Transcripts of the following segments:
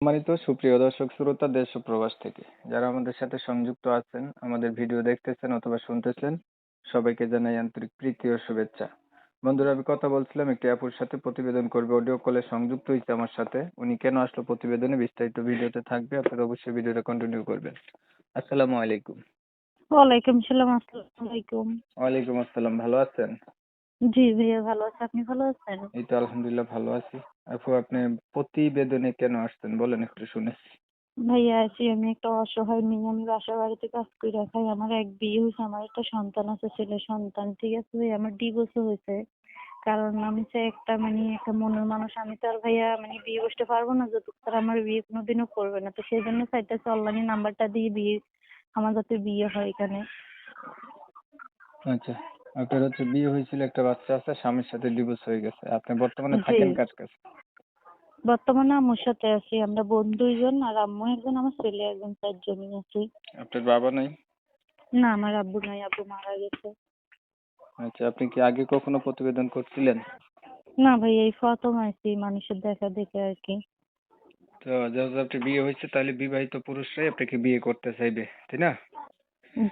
সম্মানিত সুপ্রিয় দর্শক শ্রোতা দেশ ও প্রবাস থেকে যারা আমাদের সাথে সংযুক্ত আছেন, আমাদের ভিডিও দেখতেছেন অথবা শুনতেছেন, সবাইকে জানাই আন্তরিক প্রীতি ও শুভেচ্ছা। বন্ধুরা, আমি কথা বলছিলাম একটি আপুর সাথে, প্রতিবেদন করবে, অডিও কলে সংযুক্ত হয়েছে আমার সাথে। উনি কেন আসলো প্রতিবেদনে বিস্তারিত ভিডিওতে থাকবে, আপনারা অবশ্যই ভিডিওটা কন্টিনিউ করবেন। আসসালামু আলাইকুম। ওয়ালাইকুম সালাম। আসসালামু আলাইকুম। ওয়ালাইকুম আসসালাম, ভালো আছেন? জি ভাইয়া, ভালো আছি। আপনি ভালো আছেন? এই তো আলহামদুলিল্লাহ ভালো আছি। আপু, আপনি প্রতিবেদনে কেন আসছেন বলেন একটু শুনে। ভাইয়া, আমি একটা অসহায় মেয়ে। আমি বাসা বাড়িতে কাজ করে খাই। আমার এক বিয়ে হয়েছে, আমার একটা সন্তান আছে, ছেলে সন্তান। ঠিক আছে ভাইয়া, আমার ডিভোর্সও হয়েছে। কারণ আমি চাই একটা একটা মনের মানুষ। আমি তো আর ভাইয়া বিয়ে বসতে পারবো না যতক্ষণ তারা আমার বিয়ে কোনোদিনও করবে না। তো সেই জন্য চাইতেছি অনলাইনে নাম্বারটা দিয়ে বিয়ে, আমার যাতে বিয়ে হয় এখানে। আচ্ছা, আপনার হচ্ছে বিয়ে হয়েছিল, একটা বাচ্চা আছে, স্বামীর সাথে ডিভোর্স হয়ে গেছে, আপনি বর্তমানে জি, থাকেন কার কাছে? বর্তমানে আম্মুর সাথে আছি। আমরা বোন দুইজন, আর আম্মু একজন, আমার ছেলে একজন, 4 জনই আছি। আপনার বাবা নাই? না, আমার আব্বু নাই, আব্বু মারা গেছে। আচ্ছা, আপনি কি আগে কখনো প্রতিবেদন করছিলেন? না ভাই, এই প্রথম আইছি মানুষের দেখা দেখে আর কি। তো যেহেতু আপনার বিয়ে হয়েছে, তাহলে বিবাহিত পুরুষরাই আপনাকে বিয়ে করতে চাইবে, তাই না?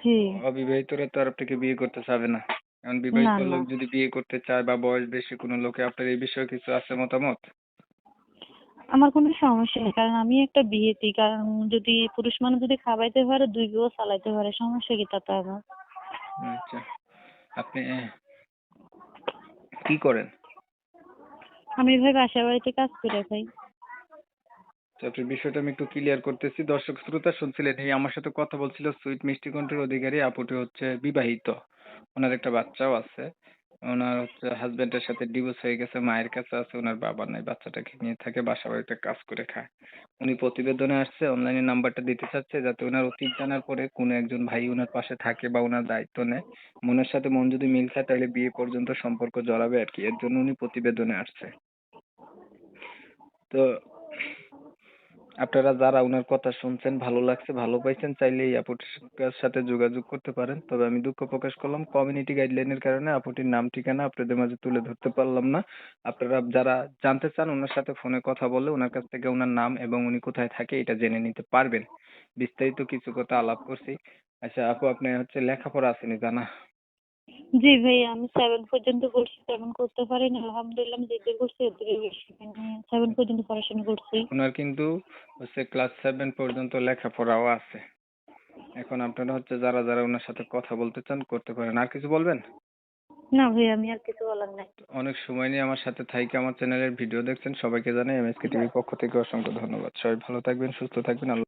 জি। অবিবাহিতরা তো আর আপনাকে বিয়ে করতে চাবে না। কারণ না বিবাহিত না, লোক যদি বিয়ে করতে চায় বা বয়স বেশি কোনো লোকে, আপনার এই বিষয়ে কিছু আছে মতামত? আমার কোনো সমস্যা নেই, কারণ আমি একটা বিয়েতে, কারণ যদি পুরুষ মানুষ যদি খাওয়াইতে পারে, 2 বিয়েও চালাইতে পারে, সমস্যা কি তাতে আমার? আচ্ছা, আপনি কি করেন? আমি ভাই বাসা বাড়িতে কাজ করে খাই। তো আপনার বিষয়টা আমি একটু ক্লিয়ার করতেছি। দর্শক শ্রোতা শুনছিলেন, এই আমার সাথে কথা বলছিল সুইট মিষ্টি কণ্ঠের অধিকারী আপুটি হচ্ছে বিবাহিত, ওনার একটা বাচ্চাও আছে। ওনার হচ্ছে হাজবেন্ডের সাথে ডিভোর্স হয়ে গেছে, মায়ের কাছে আছে, ওনার বাবা নাই, বাচ্চাটাকে নিয়ে থাকে, বাসা বাড়িতে কাজ করে খায়। উনি প্রতিবেদনে আসছে, অনলাইনে নাম্বারটা দিতে চাচ্ছে যাতে ওনার অতীত জানার পরে কোনো একজন ভাই ওনার পাশে থাকে বা ওনার দায়িত্ব নেয়। মনের সাথে মন যদি মিল খায় তাহলে বিয়ে পর্যন্ত সম্পর্ক জড়াবে আর কি, এর জন্য উনি প্রতিবেদনে আসছে। তো আপনারা যারা উনার কথা শুনছেন, ভালো লাগছে, ভালো পাইছেন, চাইলে এই আপুটির সাথে যোগাযোগ করতে পারেন। তবে আমি দুঃখ প্রকাশ করলাম, কমিউনিটি গাইডলাইনের কারণে আপুটির নাম ঠিকানা আপনাদের মাঝে তুলে ধরতে পারলাম না। আপনারা যারা জানতে চান, ওনার সাথে ফোনে কথা বলে ওনার কাছ থেকে ওনার নাম এবং উনি কোথায় থাকে এটা জেনে নিতে পারবেন। বিস্তারিত কিছু কথা আলাপ করছি। আচ্ছা আপু, আপনি হচ্ছে লেখাপড়া আসেনি জানা? জি ভাই, আমি 7 পর্যন্ত করছি, তেমন করতে পারিনি। আলহামদুলিল্লাহ, আমি যেতে করছি ওদের বেশি, 7 পর্যন্ত পড়াশোনা করছি। ওনার কিন্তু হচ্ছে ক্লাস 7 পর্যন্ত লেখাপড়াও আছে। এখন আপনারা হচ্ছে যারা যারা ওনার সাথে কথা বলতে চান করতে পারেন। আর কিছু বলবেন? না ভাই, আমি আর কিছু বলার নাই। অনেক সময় নিয়ে আমার সাথে থাইকে আমার চ্যানেলের ভিডিও দেখছেন, সবাইকে জানাই এমএসকে টিভির পক্ষ থেকে অসংখ্য ধন্যবাদ। সবাই ভালো থাকবেন, সুস্থ থাকবেন। আল্লাহ